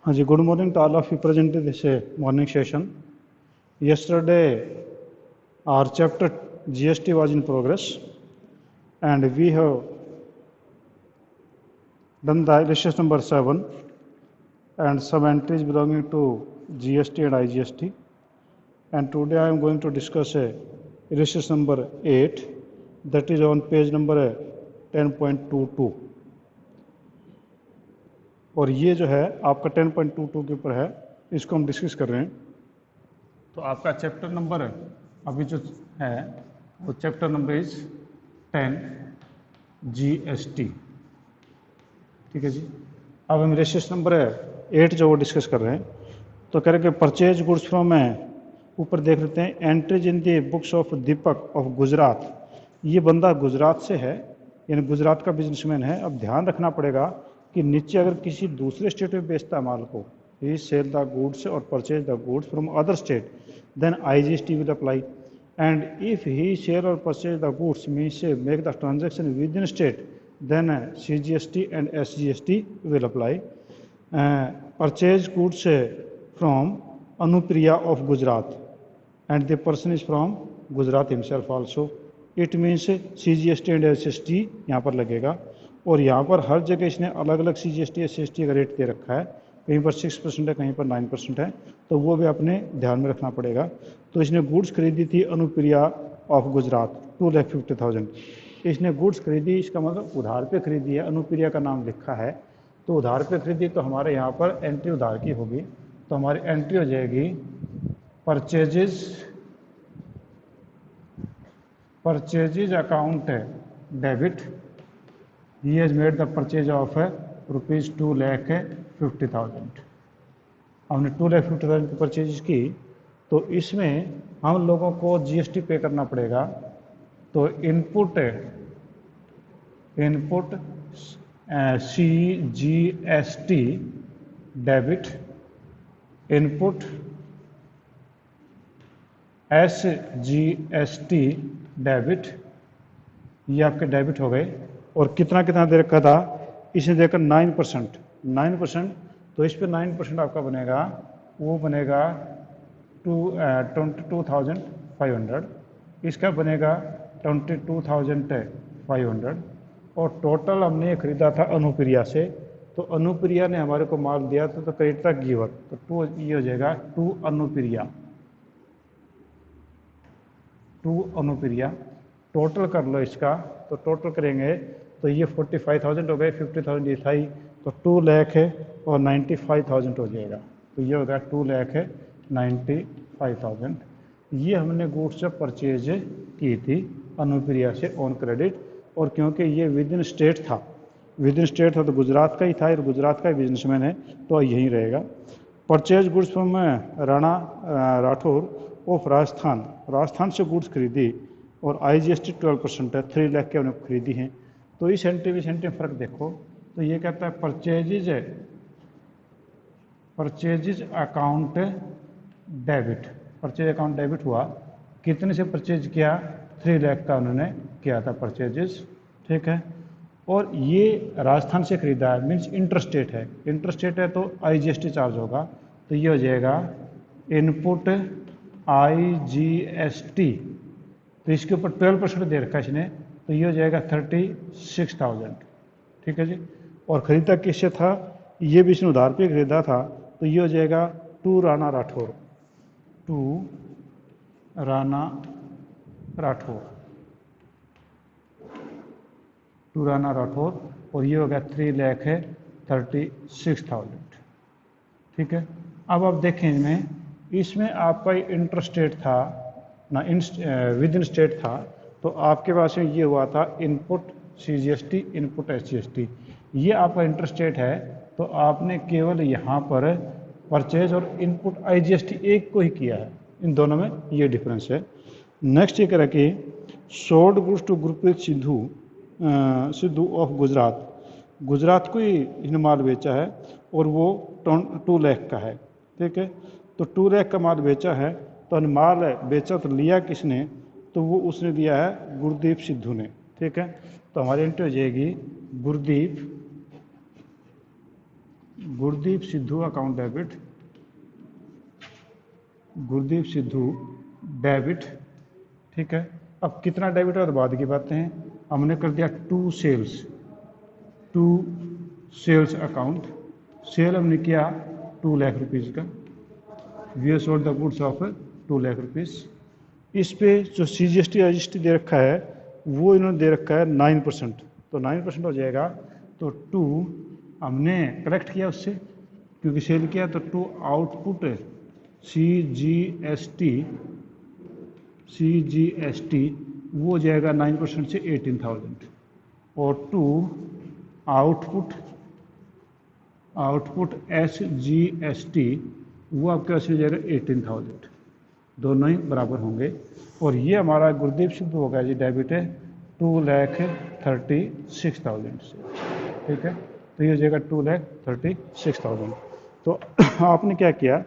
हाँ जी, good morning to all of you present in this morning session. Yesterday, our chapter GST was in progress, and we have done the illustration number 7 and some entries belonging to GST and IGST. And today I am going to discuss illustration number 8, that is on page number 10.22. और ये जो है आपका 10.22 के ऊपर है, इसको हम डिस्कस कर रहे हैं। तो आपका चैप्टर नंबर अभी जो है वो चैप्टर नंबर इज 10 GST। ठीक है जी। अब हम रेशियस नंबर 8 जो वो डिस्कस कर रहे हैं। तो कह रहे कि परचेज गुड्स फ्रॉम ऊपर देख लेते हैं, entries in the books of Deepak of Gujarat. ये बंदा गुजरात से है, यानी गुजरात का बिजनेसमैन है। अब ध्यान रखना पड़ेगा कि नीचे अगर किसी दूसरे स्टेट में बेचता है माल को, ही सेल द गुड्स और purchase the goods from other state, then IGST will apply. And if he sell or purchase the goods, means make the transaction within state, then CGST and SGST will apply. Purchase goods from Anupriya of Gujarat, and the person is from Gujarat himself also. It means CGST and SGST यहाँ पर लगेगा। और यहाँ पर हर जगह इसने अलग अलग CGST SGST का रेट दे रखा है, कहीं पर 6% है, कहीं पर 9% है, तो वो भी अपने ध्यान में रखना पड़ेगा। तो इसने गुड्स खरीदी थी अनुप्रिया ऑफ गुजरात 2,50,000। इसने गुड्स खरीदी, इसका मतलब उधार पे खरीदी है, अनुप्रिया का नाम लिखा है, तो उधार पे खरीदी, तो हमारे यहाँ पर एंट्री उधार की होगी। तो हमारी एंट्री हो जाएगी purchases account debit. He has made the purchase of rupees 2,50,000। हमने 2,50,000 की परचेज की, तो इसमें हम लोगों को GST पे करना पड़ेगा। तो input CGST debit, input SGST debit, ये आपके डेबिट हो गए। और कितना कितना दे रखा था इसने, देखकर 9%। तो इस पर 9% आपका बनेगा, वो बनेगा 22,500, इसका बनेगा 22,500। और टोटल हमने खरीदा था अनुप्रिया से, तो अनुप्रिया ने हमारे को माल दिया तो क्रेडिट था गिवर, तो 2 ये हो जाएगा 2 अनुप्रिया। टोटल कर लो इसका, तो टोटल करेंगे तो ये 45,000 हो गए, 50,000 ये था ही, तो 2 लाख है और 95,000 हो जाएगा। तो ये होगा 2,95,000। ये हमने गुड्स जब परचेज की थी अनुप्रिया से ऑन क्रेडिट। और क्योंकि ये विद इन स्टेट था तो गुजरात का ही था, और गुजरात का ही बिजनेसमैन है, तो यहीं रहेगा। Purchase goods from Rana Rathore of Rajasthan से गुड्स खरीदी, और IGST 12% है, 3 लाख के उन्हें खरीदी हैं। तो इस एंट्री में फ़र्क देखो, तो ये कहता है purchases account debit. Purchase account debit हुआ, कितने से परचेज किया, 3 लाख का उन्होंने किया था परचेजेस। ठीक है। और ये राजस्थान से खरीदा है, मीन्स इंटरस्टेट है, तो IGST चार्ज होगा। तो ये हो जाएगा इनपुट IGST, तो इसके ऊपर 12% दे रखा है इसने, तो ये हो जाएगा 36,000। ठीक है जी। और खरीदा किससे था, ये भी इसने उधार पे खरीदा था, तो ये हो जाएगा 2 राणा राठौर, और ये हो गया 3,36,000। ठीक है। अब आप देखें इसमें आपका इंटरेस्ट रेट था ना, विद इन स्टेट था, तो आपके पास में ये हुआ था इनपुट CGST, इनपुट SGST, ये आपका इंटरेस्ट रेट है। तो आपने केवल यहाँ पर परचेज और इनपुट IGST एक को ही किया है, इन दोनों में ये डिफरेंस है। नेक्स्ट ये कह रहा कि sold goods to Gurpreet Sidhu of Gujarat को ही इसने माल बेचा है, और वो 2 लाख का है। ठीक है। तो 2 लाख का माल बेचा है, तो माल बेचा तो लिया किसने, तो वो उसने दिया है गुरदीप सिद्धू ने। ठीक है। तो हमारी एंट्री हो जाएगी Gurdeep Sidhu account debit, Gurdeep Sidhu debit, ठीक है। अब कितना डेबिट और बाद की बातें हैं, हमने कर दिया to sales, to sales account, sale हमने किया 2 लाख रुपीज़ का, we sold the goods of 2 lakh rupees. इस पे जो CGST रजिस्ट्री दे रखा है वो इन्होंने दे रखा है 9%, तो 9% हो जाएगा। तो 2 हमने कलेक्ट किया उससे क्योंकि सेल किया, तो 2 आउटपुट CGST वो हो जाएगा 9% से 18,000, और 2 आउटपुट SGST वो आपके पास हो जाएगा 18,000, दोनों ही बराबर होंगे। और ये हमारा गुरदीप सिद्धू हो गया जी डेबिट है 2,36,000 से, ठीक है। तो ये हो जाएगा 2,36,000। तो आपने क्या किया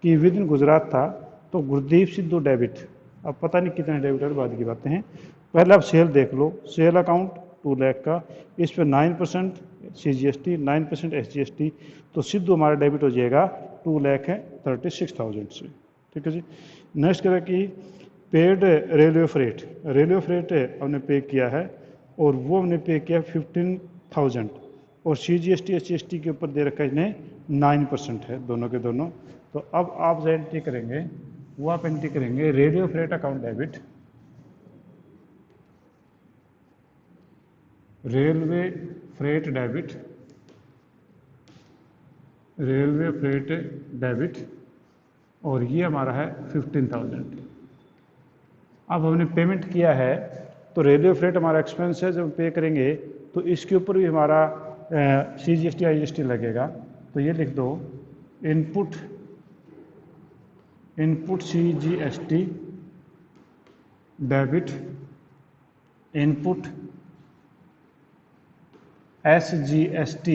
कि विद इन गुजरात था तो गुरदीप सिद्धू डेबिट, अब पता नहीं कितने डेबिट है बाद की बातें हैं। पहले आप सेल देख लो, सेल अकाउंट 2 लाख का, इस पर 9% CGST 9% SGST, तो सिद्धू हमारा डेबिट हो जाएगा 2,36,000 से, ठीक है जी। नेक्स्ट करें कि paid railway freight, railway freight हमने पे किया है और वो हमने पे किया 15,000, और CGST SGST के ऊपर दे रखा है इसने 9% है, दोनों के दोनों। तो अब आप जो एंट्री करेंगे वो आप एंट्री करेंगे railway freight account debit, railway freight debit, railway freight debit, और ये हमारा है 15,000। अब हमने पेमेंट किया है तो रेलवे फ्रेट हमारा एक्सपेंस है, जब पे करेंगे तो इसके ऊपर भी हमारा CGST IGST लगेगा। तो ये लिख दो input CGST debit, input SGST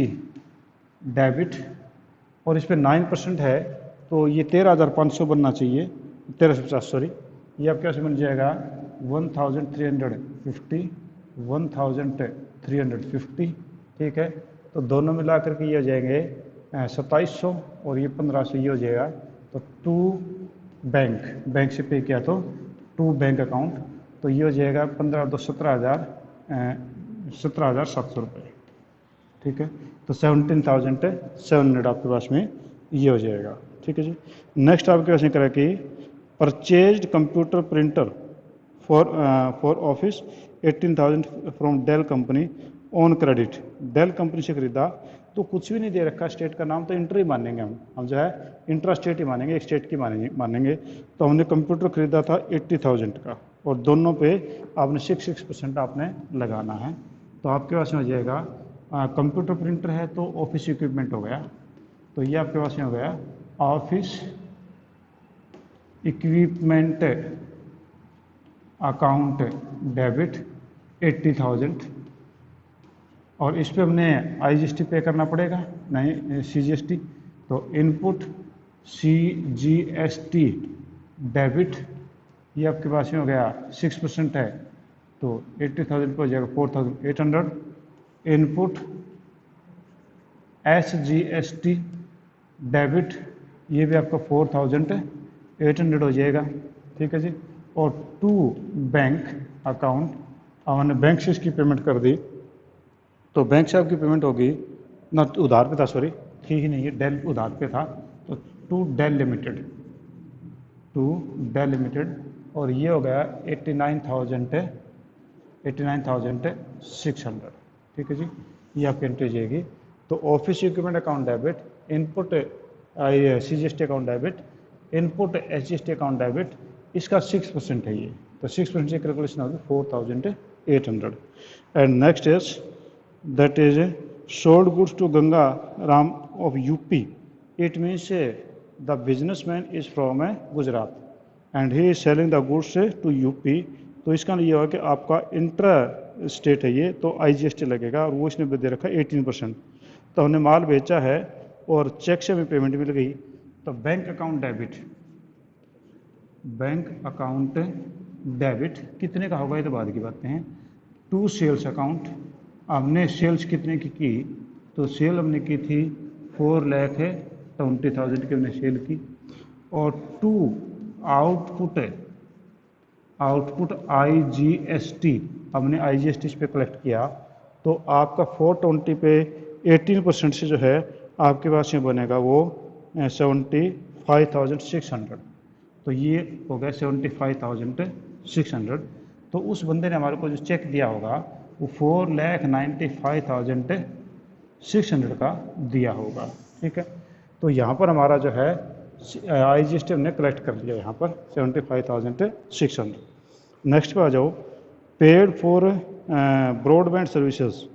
debit, और इस पर 9% है तो ये 13,500 बनना चाहिए, 1350 सॉरी, ये आपके पास बन जाएगा 1,350, ठीक है। तो दोनों मिला करके ये हो जाएंगे 2,700, और ये 1,500 ये हो जाएगा। तो 2 बैंक से पे किया तो 2 बैंक अकाउंट, तो ये हो जाएगा 15 2 17,700 रुपये, ठीक है। तो 17,700 आपके पास में ये हो जाएगा, ठीक है जी। नेक्स्ट आपके पास में करा कि purchased computer printer for office 18,000 from Dell company on credit, Dell company से खरीदा, तो कुछ भी नहीं दे रखा, स्टेट का नाम तो इंटर ही मानेंगे हम जो है इंट्रा स्टेट ही मानेंगे, एक स्टेट की मानेंगे। तो हमने कंप्यूटर खरीदा था 80,000 का, और दोनों पे आपने 6% आपने लगाना है। तो आपके पास में हो जाएगा कंप्यूटर प्रिंटर है तो ऑफिस इक्विपमेंट हो गया, तो ये आपके पास में हो गया ऑफिस इक्विपमेंट अकाउंट डेबिट 80,000, और इस पे हमने IGST पे करना पड़ेगा, नहीं CGST। तो इनपुट CGST डेबिट, ये आपके पास में हो गया 6% है तो 80,000 पे हो जाएगा 4,800। इनपुट SGST डेबिट, ये भी आपका 4,800 हो जाएगा, ठीक है जी। और 2 बैंक अकाउंट, हमने बैंक से इसकी पेमेंट कर दी, तो बैंक से आपकी पेमेंट होगी ना, उधार पे था सॉरी, थी ही नहीं है, डेल उधार पे था, तो 2 डेल लिमिटेड, और ये हो गया 89,600, ठीक है जी। ये आपकी एंट्री हो जाएगी। तो office equipment account debit, input CGST account debit, input SGST account debit, इसका 6% है ये, तो 6% से कैलकुलेशन होगी 4,800। And next is that is sold goods to Ganga Ram of UP, it means the businessman is from Gujarat and he is selling the goods to UP। तो इसका ये होगा कि आपका इंट्रा स्टेट है ये, तो IGST लगेगा, और वो इसने दे रखा है 18%। तो हमने माल बेचा है और चेक से हमें पेमेंट मिल गई, तो बैंक अकाउंट डेबिट कितने का होगा ये तो बाद की बातें हैं। 2 सेल्स अकाउंट, हमने सेल्स कितने की तो सेल हमने की थी 4,20,000 की हमने सेल की। और 2 आउटपुट है, आउटपुट IGST हमने IGST इस पे कलेक्ट किया, तो आपका 420 पे 18% से जो है आपके पास में बनेगा वो 75,600। तो ये हो गया 75,600। तो उस बंदे ने हमारे को जो चेक दिया होगा वो 4,95,600 का दिया होगा। ठीक है, तो यहाँ पर हमारा जो है IGST हमने कलेक्ट कर लिया यहाँ पर 75,600। नेक्स्ट पे आ जाओ, paid for broadband services,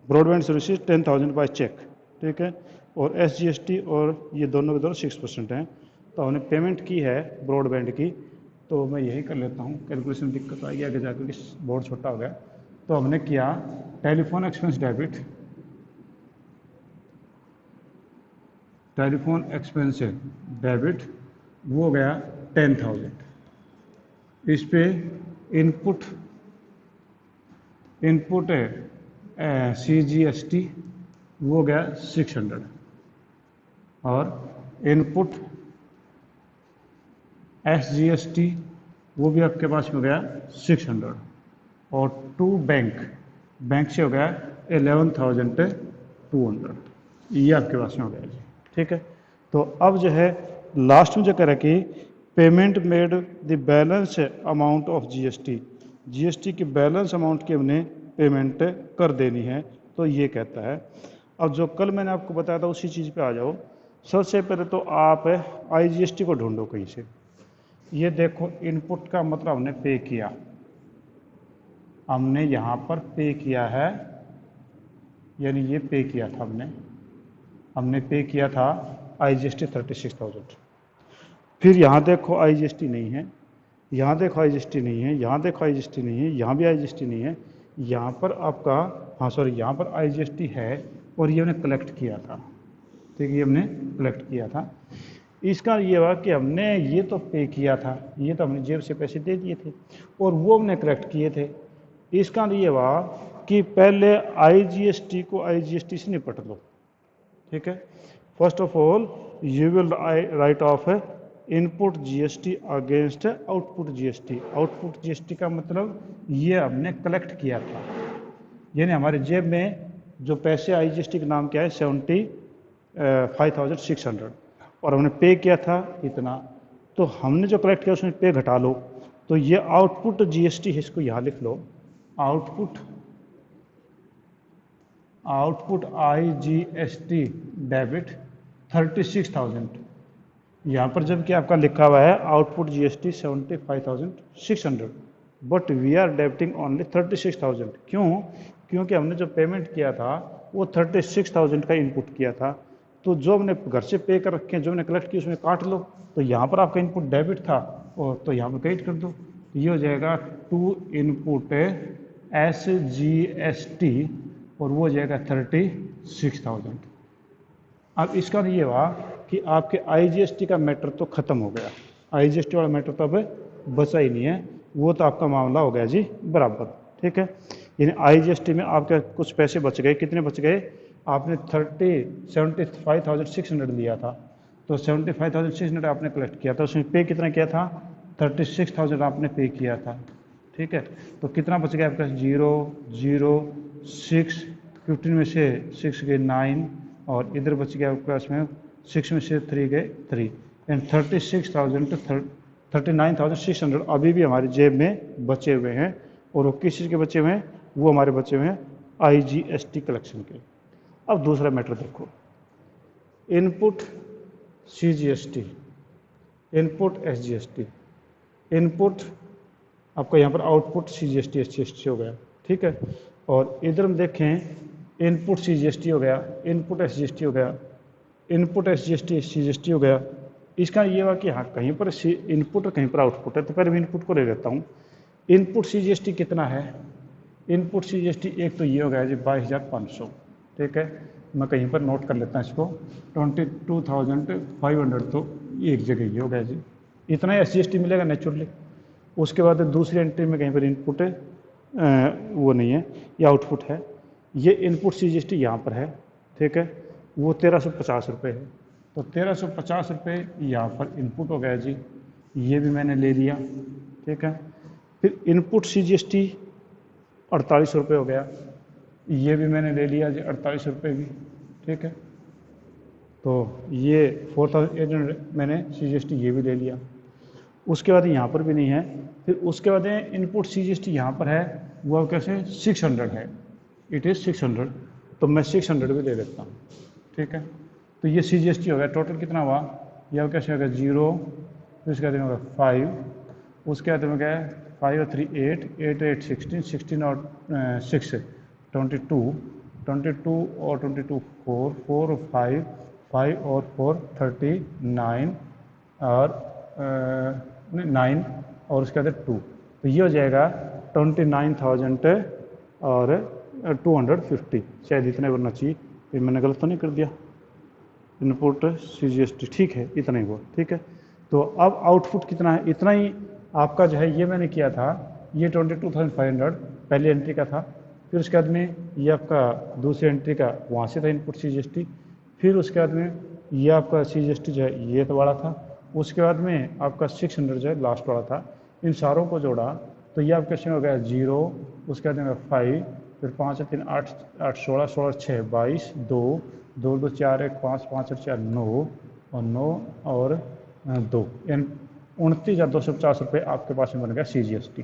broadband services 10,000 by cheque. ठीक है, और SGST और ये दोनों के दोनों 6% हैं। तो हमने पेमेंट की है ब्रॉडबैंड की, तो मैं यही कर लेता हूँ, कैलकुलेशन दिक्कत आई आगे जाकर कि बोर्ड छोटा हो गया। तो हमने किया telephone expense debit, telephone expense debit वो हो गया 10,000। इस पे इनपुट है CGST वो गया 600, और इनपुट SGST वो भी आपके पास में हो गया 600, और टू बैंक से हो गया 11,200। ये आपके पास में हो गया जी। ठीक है, तो अब जो है लास्ट में जो कह रहा है कि payment made the balance amount of GST की बैलेंस अमाउंट की हमने पेमेंट कर देनी है, तो ये कहता है। अब जो कल मैंने आपको बताया था उसी चीज़ पे आ जाओ। सबसे पहले तो आप IGST को ढूंढो कहीं से। ये देखो इनपुट का मतलब हमने पे किया, हमने यहाँ पर पे किया है, यानी ये पे किया था हमने पे किया था IGST 36,000। फिर यहाँ देखो IGST नहीं है, यहाँ देखो IGST नहीं है, यहाँ देखो IGST नहीं है, यहाँ भी IGST नहीं है, यहाँ पर आपका यहाँ पर IGST है और ये हमने कलेक्ट किया था। ठीक है, ये हमने कलेक्ट किया था। इसका ये हुआ कि हमने ये तो पे किया था, ये तो हमने जेब से पैसे दे दिए थे और वो हमने कलेक्ट किए थे। इसका ये हुआ कि पहले IGST को IGST से निपट लो। ठीक है, first of all you will write of input GST against output GST। Output GST का मतलब ये हमने कलेक्ट किया था, यानी हमारे जेब में जो पैसे IGST के नाम क्या है 75,600, और हमने पे किया था इतना, तो हमने जो कलेक्ट किया उसमें पे घटा लो, तो ये आउटपुट GST है, इसको यहाँ लिख लो, आउटपुट IGST डेबिट 36,000। यहाँ पर जबकि आपका लिखा हुआ है output GST 75,600, but we are debiting only 36,000। क्यों? क्योंकि हमने जो पेमेंट किया था वो 36,000 का इनपुट किया था, तो जो हमने घर से पे कर रखे हैं, जो हमने कलेक्ट किया उसमें काट लो, तो यहाँ पर आपका इनपुट डेबिट था और तो यहाँ पर क्रेडिट कर दो। ये हो जाएगा टू इनपुट SGST और वो हो जाएगा 36,000। अब इसका ये हुआ कि आपके IGST का मैटर तो ख़त्म हो गया, IGST वाला मैटर तो अब बचा ही नहीं है, वो तो आपका मामला हो गया जी बराबर। ठीक है, यानी IGST में आपके कुछ पैसे बच गए। कितने बच गए? आपने 75,600 लिया था, तो 75,600 आपने कलेक्ट किया था, उसमें पे कितना किया था 36,000 आपने पे किया था। ठीक है, तो कितना बच गया आपके पास 0 0 6, 15 में से 6 गए 9, और इधर बच गया आपके पास में 6 में से 3 गए 3, एंड 39,600 अभी भी हमारी जेब में बचे हुए हैं। और वो किस चीज़ के बचे हुए हैं? वो हमारे बचे हुए हैं IGST कलेक्शन के। अब दूसरा मैटर देखो, input CGST, input SGST, input आपका यहाँ पर आउटपुट CGST SGST हो गया। ठीक है, और इधर हम देखें इनपुट CGST हो गया, इनपुट SGST हो गया, इनपुट SGST CGST हो गया। इसका ये हुआ कि हाँ कहीं पर इनपुट और कहीं पर आउटपुट है, तो पहले मैं इनपुट को ले लेता हूँ। इनपुट CGST कितना है? इनपुट CGST एक तो ये हो गया जी 22,500। ठीक है, मैं कहीं पर नोट कर लेता हूँ इसको, 22,500 तो एक जगह ये हो गया जी, इतना ही SGST मिलेगा नेचुरली। उसके बाद दूसरी एंट्री में कहीं पर इनपुट वो नहीं है, ये आउटपुट है। ये इनपुट CGST यहाँ पर है। ठीक है, वो 1350 रुपये है। तो 1350 रुपये यहाँ पर इनपुट हो गया जी, ये भी मैंने ले लिया, ठीक है। फिर इनपुट CGST 48 रुपये हो गया, ये भी मैंने ले लिया जी 48 रुपये भी, ठीक है। तो ये 4800 मैंने CGST ये भी ले लिया। उसके बाद यहाँ पर भी नहीं है, फिर उसके बाद इनपुट CGST यहाँ पर है, वो कैसे 600 है, इट इज़ 600, तो मैं 600 भी ले लेता हूँ, ठीक है। तो ये CGST हो गया, टोटल कितना हुआ, यह कैसे होगा 0, फिर उसके बाद होगा 5, उसके बाद में क्या है 5 और 3 8, 8 8 16, 16 और 6 22, 22 और 22 4, 4 और 5, 5 और 4 39 और 9 और उसके बाद 2, तो ये हो जाएगा 29,000 और 250, शायद इतना ही बनना चाहिए, ये मैंने गलत तो नहीं कर दिया। इनपुट CGST ठीक है, इतना ही हुआ, ठीक है। तो अब आउटपुट कितना है, इतना ही आपका जो है, ये मैंने किया था, ये 22,500 पहली एंट्री का था, फिर उसके बाद में ये आपका दूसरी एंट्री का वहाँ से था इनपुट CGST, फिर उसके बाद में ये आपका CGST जो है ये तो वाला था, उसके बाद में आपका 600 जो है लास्ट वाला था। इन सारों को जोड़ा तो ये आपका कैसे हो गया 0, उसके बाद में 5, फिर 5 और 3 8, 8 16, 16 6 22, 2 2 2 4 1 5 5 और 4 9 और 9 और 2, 29,250 रुपये आपके पास में बन गया CGST,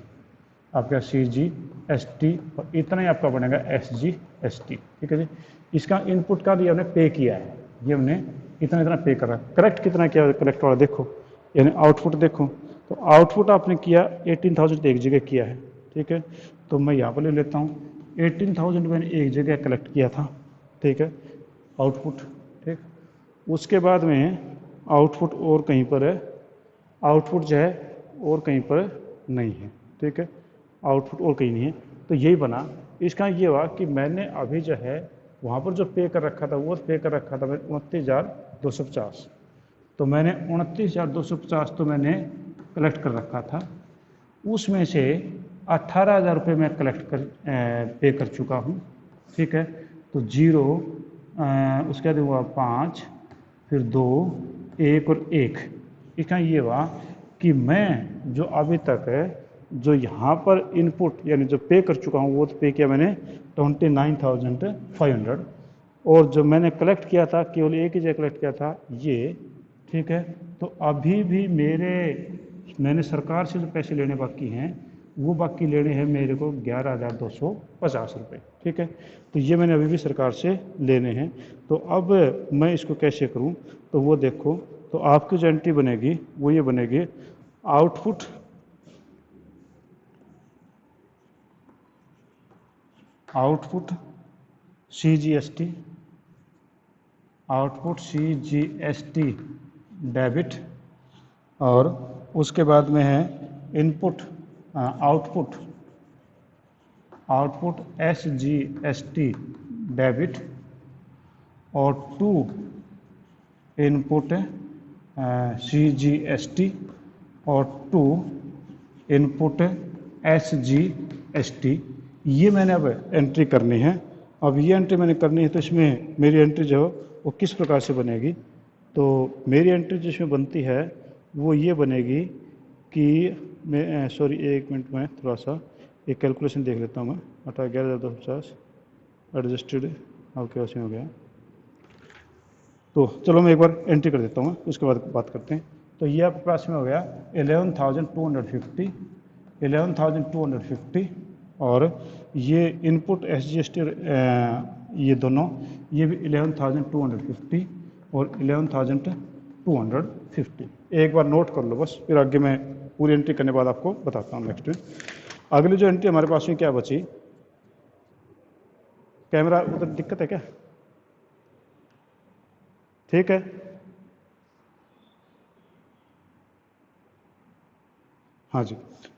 आपका CGST, और इतना ही आपका बनेगा SGST, ठीक है जी। इसका इनपुट का भी हमने पे किया है, ये हमने इतना इतना पे करा, करेक्ट कितना किया करेक्ट वाला देखो, यानी आउटपुट देखो, तो आउटपुट आपने किया 18,000 एक जगह किया है, ठीक है। तो मैं यहाँ पर ले लेता हूँ 18,000 मैंने एक जगह कलेक्ट किया था, ठीक है, आउटपुट, ठीक। उसके बाद में आउटपुट और कहीं पर है, आउटपुट जो है और कहीं पर नहीं है, ठीक है, आउटपुट और कहीं नहीं है, तो यही बना। इसका ये हुआ कि मैंने अभी जो है वहाँ पर जो पे कर रखा था, वो पे कर रखा था मैंने 29,250, तो मैंने 29,250 तो मैंने कलेक्ट कर रखा था, उसमें से 18,000 रुपये मैं कलेक्ट कर पे कर चुका हूँ, ठीक है। तो 0, उसके बाद हुआ 5, फिर 2, 1 और 1, इसका ये हुआ कि मैं जो अभी तक है जो यहाँ पर इनपुट यानी जो पे कर चुका हूँ वो तो पे किया मैंने 29,500, और जो मैंने कलेक्ट किया था केवल एक ही जगह कलेक्ट किया था ये, ठीक है। तो अभी भी मैंने सरकार से जो पैसे लेने बाकी हैं वो बाकी लेने हैं मेरे को 11,250 रुपये, ठीक है। तो ये मैंने अभी भी सरकार से लेने हैं, तो अब मैं इसको कैसे करूं, तो वो देखो, तो आपकी जो एंट्री बनेगी वो ये बनेगी, output CGST, output CGST debit, और उसके बाद में है इनपुट आउटपुट SGST डेबिट, और 2 इनपुट CGST और 2 इनपुट SGST, ये मैंने अब एंट्री करनी है। अब ये एंट्री मैंने करनी है, तो इसमें मेरी एंट्री जो वो किस प्रकार से बनेगी, तो मेरी एंट्री जिसमें बनती है वो ये बनेगी कि मैं सॉरी एक मिनट में थोड़ा सा एक कैलकुलेशन देख लेता हूँ मैं, 11,250 एडजस्टेड ओके उसमें हो गया, तो चलो मैं एक बार एंट्री कर देता हूँ, उसके बाद बात करते हैं। तो ये आपके पास में हो गया 11,250, और ये इनपुट SGST ये दोनों, ये भी 11,250 और 11,250, एक बार नोट कर लो बस, फिर आगे मैं पूरी एंट्री करने के बाद आपको बताता हूँ नेक्स्ट में। अगली जो एंट्री हमारे पास में क्या बची, कैमरा उधर दिक्कत है क्या, ठीक है। हाँ जी,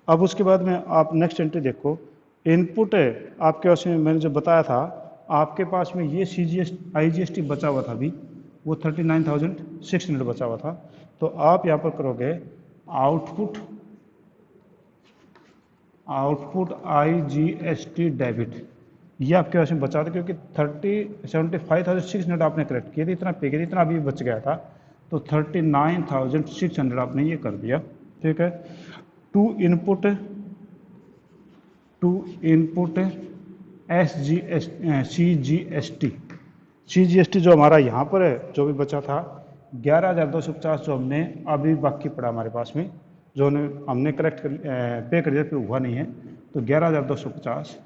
अब उसके बाद में आप नेक्स्ट एंट्री देखो, इनपुट है आपके पास में, मैंने जो बताया था आपके पास में ये IGST बचा हुआ था अभी, वो 39,600 बचा हुआ था, तो आप यहाँ पर करोगे आउटपुट IGST डेबिट, ये आपके पास में बचा था, क्योंकि 75,600 आपने कलेक्ट किए थे, इतना पे किया था, इतना अभी बच गया था, तो 39,600 आपने ये कर दिया। ठीक है, to input C G S T जो हमारा यहाँ पर है, जो भी बचा था 11,250, जो हमने अभी बाकी पड़ा हमारे पास में, जो हमने कलेक्ट कर पे कर दिया, फिर हुआ नहीं है, तो 11,250।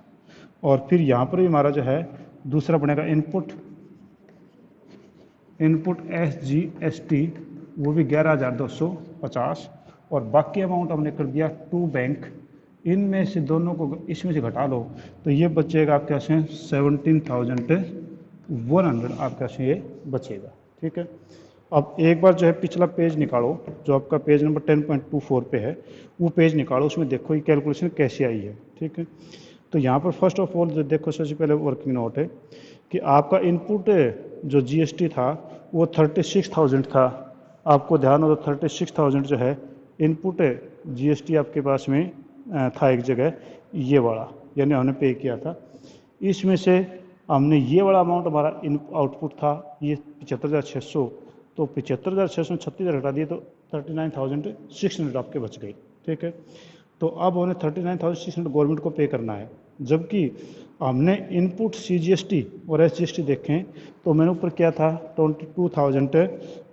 और फिर यहाँ पर भी हमारा जो है दूसरा बनेगा इनपुट SGST, वो भी 11,250। और बाकी अमाउंट हमने कर दिया टू बैंक, इनमें से दोनों को इसमें से घटा लो, तो ये बचेगा आपके पास में 17,100 आपके पास में ये बचेगा। ठीक है, अब एक बार जो है पिछला पेज निकालो, जो आपका पेज नंबर 10.24 पे है, वो पेज निकालो, उसमें देखो ये कैलकुलेशन कैसे आई है। ठीक है, तो यहाँ पर फर्स्ट ऑफ ऑल जो देखो, सबसे पहले वर्किंग नोट है कि आपका इनपुट जो जीएसटी था वो 36,000 था। आपको ध्यान हो तो 36,000 जो है इनपुट जीएसटी आपके पास में था एक जगह, ये वाला, यानी हमने पे किया था। इसमें से हमने ये वाला अमाउंट हमारा इन आउटपुट था, ये 75,600, तो 75,600 36,000 हटा दिए तो 39,600 आपके बच गई। ठीक है, तो अब उन्हें 39,600 गवर्नमेंट को पे करना है, जबकि हमने इनपुट CGST और SGST देखें तो मैंने ऊपर किया था 22,000,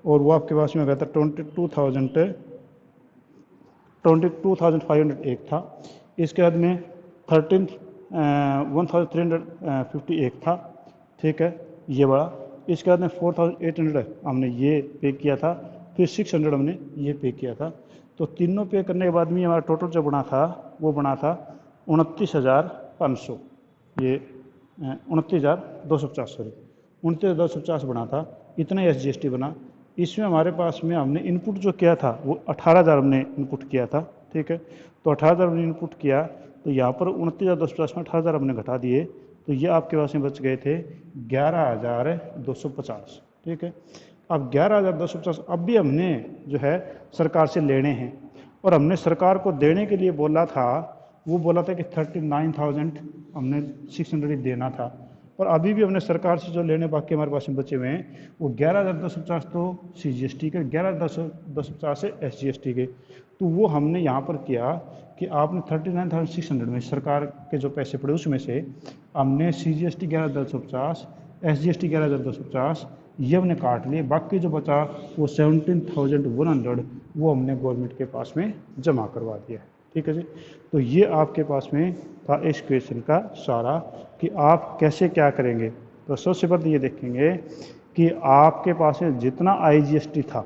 और वो आपके पास में आ गया था 22,501 था। इसके बाद में 1,358 था। ठीक है, ये बड़ा। इसके बाद में 4,800 हमने ये पे किया था, फिर 600 हमने ये पे किया था। तो तीनों पे करने के बाद में हमारा टोटल जो बना था वो बना था 29,500, ये 29,250, सॉरी 29,250 बना था। इतना SGST बना। इसमें हमारे पास में हमने इनपुट जो किया था वो 18,000 हमने इनपुट किया था। ठीक है, तो 18,000 हमने इनपुट किया, तो यहाँ पर 29,250 में 18,000 हमने घटा दिए, तो ये आपके पास में बच गए थे 11,250। ठीक है, अब 11,250 अब भी हमने जो है सरकार से लेने हैं, और हमने सरकार को देने के लिए बोला था, वो बोला था कि 39,000 हमने 600 देना था, और अभी भी हमने सरकार से जो लेने बाकी हमारे पास में बचे हुए हैं वो 11,250 तो CGST के, 11,250 से SGST के। तो वो हमने यहाँ पर किया कि आपने 39,600 में सरकार के जो पैसे पड़े उसमें से हमने CGST 11,250, SGST 11,250 ये हमने काट लिए, बाकी जो बचा वो 17,100 वो हमने गवर्नमेंट के पास में जमा करवा दिया। ठीक है जी, तो ये आपके पास में था इस क्वेश्चन का सारा कि आप कैसे क्या करेंगे। तो सबसे पहले ये देखेंगे कि आपके पास में जितना IGST था,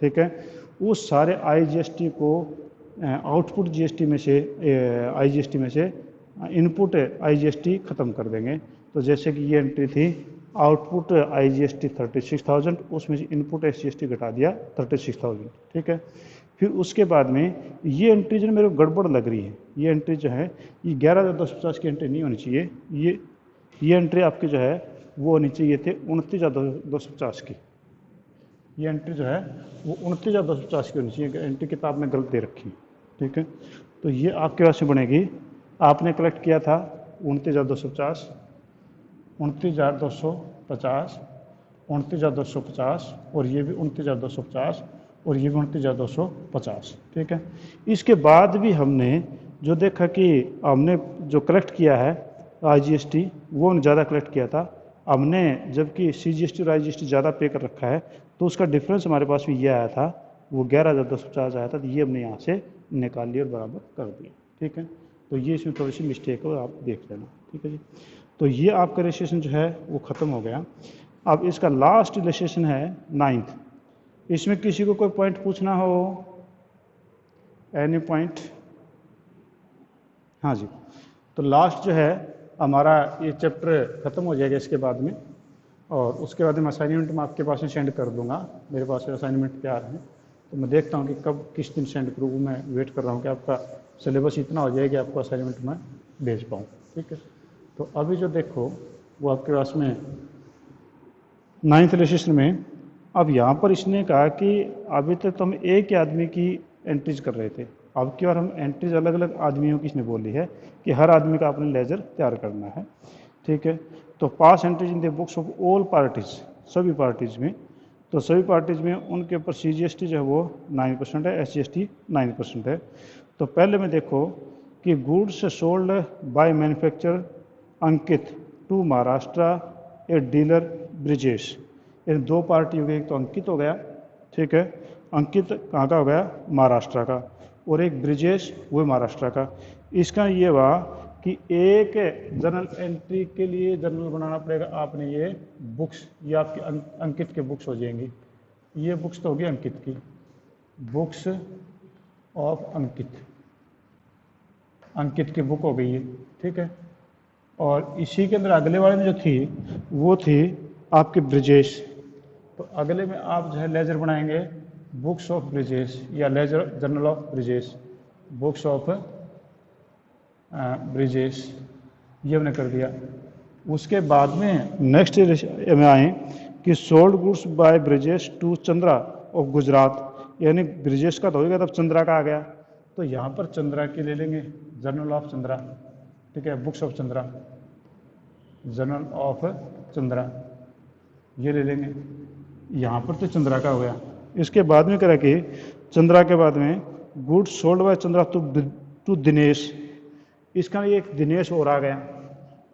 ठीक है, उस सारे IGST को आउटपुट GST में से IGST में से इनपुट IGST ख़त्म कर देंगे। तो जैसे कि ये एंट्री थी आउटपुट IGST 36,000, उसमें से इनपुट SGST घटा दिया 36,000। ठीक है, फिर उसके बाद में ये एंट्री जो मेरे को गड़बड़ लग रही है, ये एंट्री जो है ये 11,250 की एंट्री नहीं होनी चाहिए, ये एंट्री आपकी जो है वो होनी चाहिए थे 29,250 की। ये एंट्री जो है वो 29,250 की होनी चाहिए, एंट्री किताब में गलत दे रखी। ठीक है, तो ये आपके पास में बनेगी, आपने कलेक्ट किया था 29,250, 29,250, 29,250, और ये भी 29,250, और ये भी 29,250। ठीक है, इसके बाद भी हमने जो देखा कि हमने जो कलेक्ट किया है IGST वो ज़्यादा कलेक्ट किया था हमने, जबकि CGST और IGST ज़्यादा पे कर रखा है, तो उसका डिफरेंस हमारे पास भी ये आया था, वो 11,250 आया था, तो ये हमने यहाँ से निकाल लिया और बराबर कर दिया। ठीक है, तो ये इसमें थोड़ी सी मिस्टेक हो, आप देख लेना। ठीक है जी, तो ये आपका रजिस्ट्रेशन जो है वो ख़त्म हो गया। अब इसका लास्ट रजिस्ट्रेशन है 9th। इसमें किसी को कोई पॉइंट पूछना हो, एनी पॉइंट? हाँ जी, तो लास्ट जो है हमारा ये चैप्टर ख़त्म हो जाएगा इसके बाद में, और उसके बाद में असाइनमेंट मैं आपके पास में सेंड कर दूंगा। मेरे पास असाइनमेंट तैयार है, तो मैं देखता हूँ कि कब किस दिन सेंड करूँ। मैं वेट कर रहा हूँ कि आपका सिलेबस इतना हो जाए कि आपको असाइनमेंट मैं भेज पाऊँ। ठीक है, तो अभी जो देखो वो आपके पास में 9th रजिस्ट्रेशन में, अब यहाँ पर इसने कहा कि अभी तक तो हम एक ही आदमी की एंट्रीज कर रहे थे, अब की बार हम एंट्रीज अलग अलग आदमियों की इसने बोली है कि हर आदमी का अपने लेजर तैयार करना है। ठीक है। तो pass entries in the books of all parties, सभी पार्टीज में, तो सभी पार्टीज में उनके ऊपर CGST जो है वो 9% है, SGST 9% है। तो पहले में देखो कि goods sold by manufacturer Ankit to Maharashtra a dealer Brijesh, इन दो पार्टी हो गई, एक तो अंकित हो गया, ठीक है, अंकित कहाँ का हो गया, महाराष्ट्र का, और एक ब्रिजेश वो महाराष्ट्र का। इसका ये हुआ कि एक जर्नल एंट्री के लिए जर्नल बनाना पड़ेगा आपने, ये बुक्स, ये आपकी अंकित के बुक्स हो जाएंगी, ये बुक्स तो होगी अंकित की, बुक्स ऑफ अंकित, अंकित की बुक हो गई है, ठीक है। और इसी के अंदर अगले वाले में जो थी वो थी आपकी ब्रिजेश, तो अगले में आप जो है लेजर बनाएंगे बुक्स ऑफ ब्रिजेश या ledger journal of Brijesh, books of Brijesh, ये हमने कर दिया। उसके बाद में नेक्स्ट में आए कि sold goods by Brijesh to Chandra of Gujarat, यानी ब्रिजेश का तो हो गया, तब चंद्रा का आ गया, तो यहाँ पर चंद्रा की ले लेंगे, जर्नल ऑफ चंद्रा, ठीक है, books of Chandra, journal of Chandra, ये ले लेंगे, यहाँ पर तो चंद्रा का हो गया। इसके बाद में करा कि चंद्रा के बाद में goods sold by Chandra to Dinesh, इसका ये एक दिनेश और आ गया,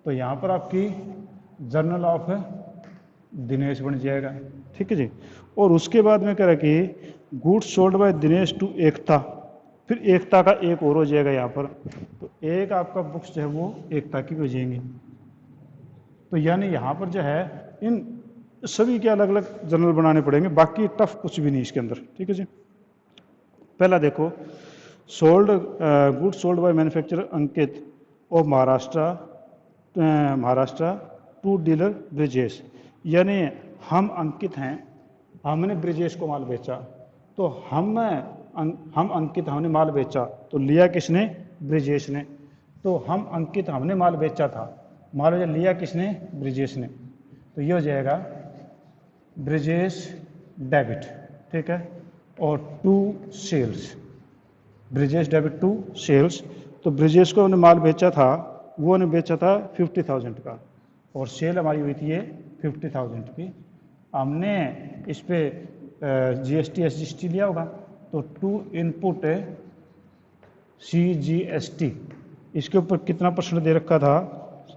तो यहाँ पर आपकी जर्नल ऑफ दिनेश बन जाएगा, ठीक है जी। और उसके बाद में कह रहा कि goods sold by Dinesh to Ekta, फिर एकता का एक और हो जाएगा यहाँ पर, तो एक आपका बुक्स जो है वो एकता की हो जाएंगी। तो यानी यहाँ पर जो है इन सभी के अलग अलग जर्नल बनाने पड़ेंगे, बाकी टफ कुछ भी नहीं इसके अंदर, ठीक है जी। पहला देखो, sold goods sold by manufacturer Ankit of Maharashtra to dealer Brijesh, यानी हम अंकित हैं, हमने ब्रिजेश को माल बेचा, तो हम अंकित हमने माल बेचा, तो लिया किसने, ब्रिजेश ने, तो हम अंकित हमने माल बेचा था, माल लिया किसने, ब्रिजेश ने, तो ये हो जाएगा ब्रिजेश डेबिट, ठीक है। और to sales, Brijesh debit to sales, तो ब्रिजेश को हमने माल बेचा था, वो ने बेचा था 50,000 का, और सेल हमारी हुई थी ये 50,000 की, हमने इस पे GST SGST लिया होगा, तो टू इनपुट CGST, इसके ऊपर कितना % दे रखा था,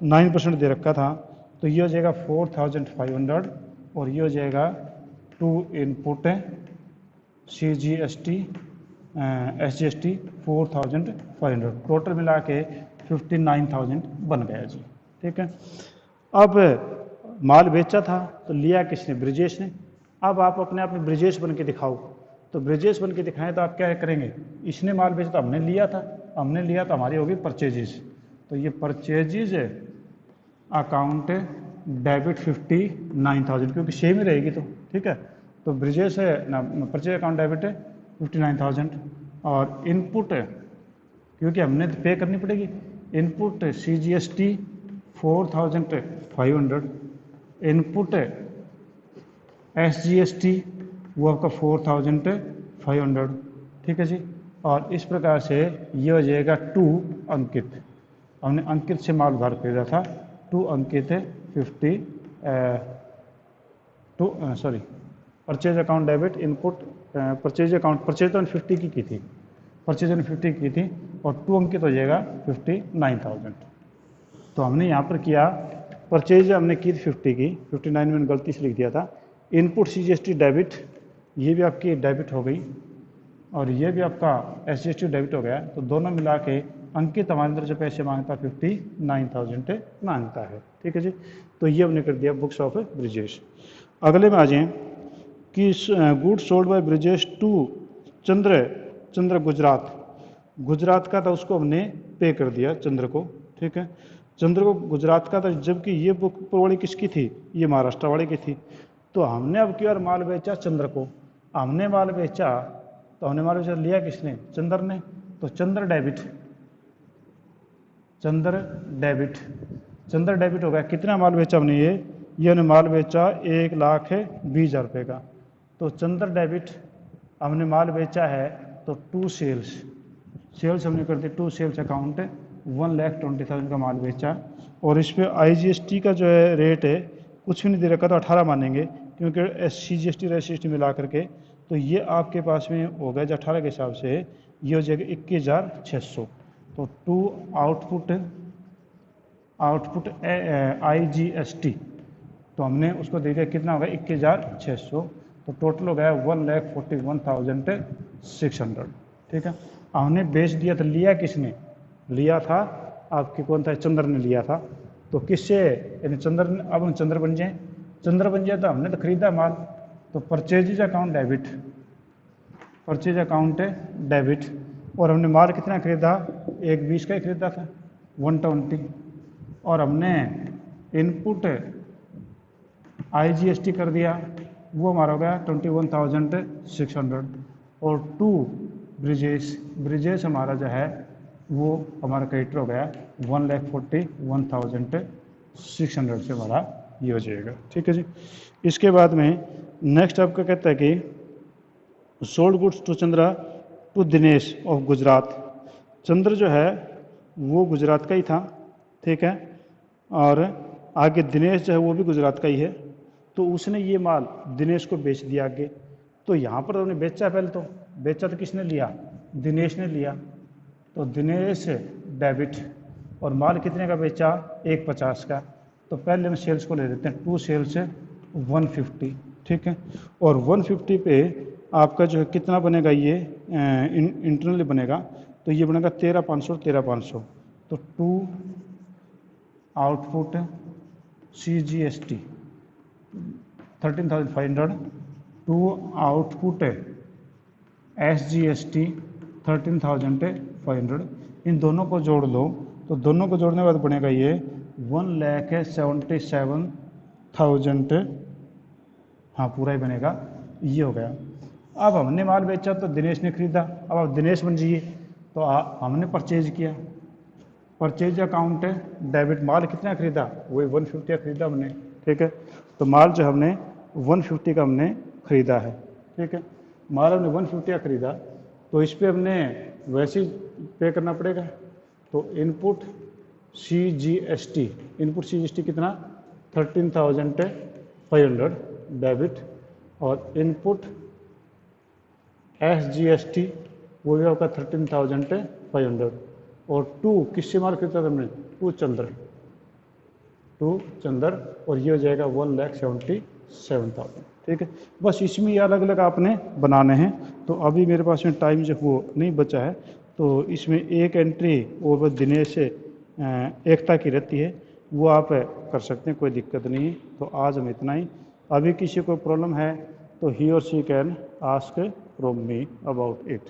9% दे रखा था, तो ये हो जाएगा 4,500, और ये हो जाएगा to input CGST SGST 4,500, total मिला के 59,000 बन गया जी, ठीक है। अब माल बेचा था तो लिया किसने, ब्रिजेश ने, अब आप अपने आप में ब्रिजेश बन के दिखाओ, तो ब्रिजेश बन के दिखाएं तो आप क्या करेंगे, इसने माल बेचा तो हमने लिया था, हमने लिया तो हमारी होगी परचेजेस, तो ये परचेजेज अकाउंट डेबिट 59,000, क्योंकि सेम ही रहेगी, तो ठीक है, तो ब्रिजेश है ना, परचेज अकाउंट डेबिट है 59,000, और इनपुट क्योंकि हमने पे करनी पड़ेगी, इनपुट CGST 4,500, इनपुट SGST वो आपका 4,500, ठीक है जी। और इस प्रकार से ये हो जाएगा टू अंकित, हमने अंकित से माल उधार खरीदा था, to Ankit 50 purchase account debit input purchase account, purchase तो 50 की थी, परचेज 50 की थी, और टू अंकित हो जाएगा 59,000। तो हमने यहाँ पर किया, परचेज हमने की थी 50 की, 59 में गलती से लिख दिया था, इनपुट CGST डेबिट, ये भी आपकी डेबिट हो गई, और ये भी आपका SGST डेबिट हो गया, तो दोनों मिला के अंकित हमारे अंदर जो पैसे मांगता 59,000 मांगता है, ठीक है जी। तो ये हमने कर दिया बुक्स ऑफ ब्रिजेश। अगले में आ जाएं कि goods sold by Brijesh to Chandra Gujarat का था, उसको हमने पे कर दिया चंद्र को, ठीक है, चंद्र को गुजरात का था, जबकि ये बुक वाली किसकी थी, ये महाराष्ट्र वाले की थी, तो हमने अब की बार माल बेचा चंद्र को, हमने माल बेचा, तो हमने माल बेचा, लिया किसने, चंद्र ने, तो चंद्र डेबिट हो गया, कितना माल बेचा हमने, ये हमने माल बेचा 1,20,000 रुपये का, तो चंद्र डेबिट हमने माल बेचा है, तो टू सेल्स हमने कर दी, टू सेल्स अकाउंट 1,20,000 का माल बेचा, और इस पर IGST का जो है रेट है कुछ भी नहीं दे रखा, तो 18 मानेंगे क्योंकि CGST SGST मिला करके। तो ये आपके पास में हो गया जो 18 के हिसाब से ये हो जाएगा 21,600। तो टू आउटपुट IGST तो हमने उसको दे दिया, कितना होगा 21,600। तो टोटल हो गया 1,41,600। ठीक है, हमने बेच दिया था, लिया किसने लिया था, आपके कौन था, चंद्र ने लिया था। तो किससे, यानी चंद्र ने, अब हम चंद्र बन जाए, चंद्र बन जाए तो हमने तो खरीदा माल। तो purchase account debit, purchase account debit. और हमने माल कितना खरीदा, 1,20 का ही खरीदा था, 120। और हमने इनपुट IGST कर दिया, वो हमारा हो गया 21,600। और टू ब्रिजेश हमारा जो है वो हमारा क्रेडिटर हो गया 1,41,600 से हमारा ये हो जाएगा। ठीक है जी। इसके बाद में नेक्स्ट आपका कहता है कि sold goods to Chandra to Dinesh of Gujarat. Chandra जो है वो गुजरात का ही था, ठीक है, और आगे दिनेश जो है वो भी गुजरात का ही है। तो उसने ये माल दिनेश को बेच दिया आगे। तो यहाँ पर उन्होंने बेचा, पहले तो बेचा तो किसने लिया, दिनेश ने लिया। तो दिनेश डेबिट, और माल कितने का बेचा, 150 का। तो पहले हम सेल्स को ले लेते हैं, टू सेल्स 150। ठीक है, और 150 पे आपका जो है कितना बनेगा, ये इंटरनली बनेगा। तो ये बनेगा 13,500 13,500। तो to output CGST 13,500, to output SGST 13,500। इन दोनों को जोड़ लो, तो दोनों को जोड़ने के बाद बनेगा ये 1,77,000। हाँ पूरा ही बनेगा, ये हो गया। अब हमने माल बेचा तो दिनेश ने खरीदा, अब आप दिनेश बन जाइए। तो हमने परचेज किया, परचेज अकाउंट डेबिट, माल कितना खरीदा, वही 150 खरीदा हमने। ठीक है, तो माल जो हमने 150 का हमने खरीदा है। ठीक है, माल हमने 150 का खरीदा, तो इस पर हमने वैसे ही पे करना पड़ेगा। तो इनपुट CGST, इनपुट CGST कितना 13,500 डेबिट, और इनपुट SGST वो भी आपका 13,500। और टू किससे माल खरीदा था हमने, टू चंद्र, और ये हो जाएगा 1,77,000। ठीक है, बस इसमें ये अलग अलग आपने बनाने हैं। तो अभी मेरे पास में टाइम जो वो नहीं बचा है, तो इसमें एक एंट्री और बस दिनेश से एकता की रहती है, वो आप कर सकते हैं, कोई दिक्कत नहीं है। तो आज हम इतना ही। अभी किसी को प्रॉब्लम है तो ही और she can ask from me about it.